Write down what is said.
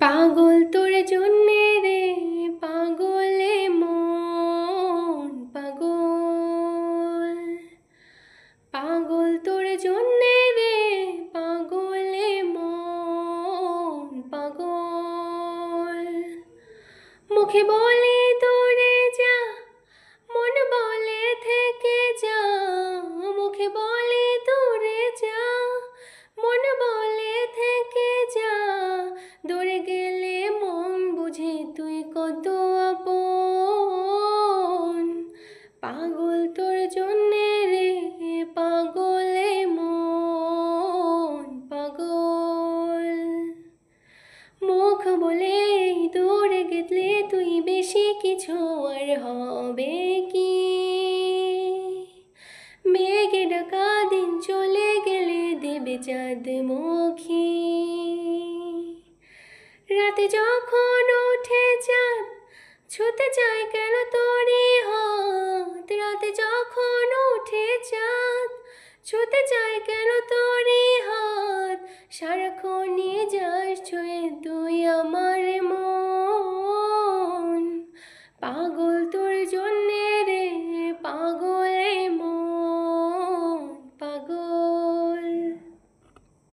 পাগল তোর জন্যে রে পাগলে মন পাগল। পাগল তোর জন্যে রে পাগলে মন পাগল। মুখে বলে দূরে যা, মন বলে থেকে যা। মুখে বলে দূরে যা, মন বলে থেকে যা। দূরে গেলে মন বুঝে তুই কত আপন। পাগল তোর জন্যে রে পাগলে মন পাগল। মুখ বলে দূরে গেলে তুই বেশি কিছু আর হবে কি। মেঘে ঢাকা দিন চলে গেলে দেবে চাঁদ মুখী। রাতে যখন ওঠে চাঁদ ছুতে চায় কেন তোরই হাত। রাতে যখন ওঠে চাঁদ ছুতে চায় কেন তোরই হাত। সারাক্ষণ নিয়ে যাস ছুঁয়ে তুই আমার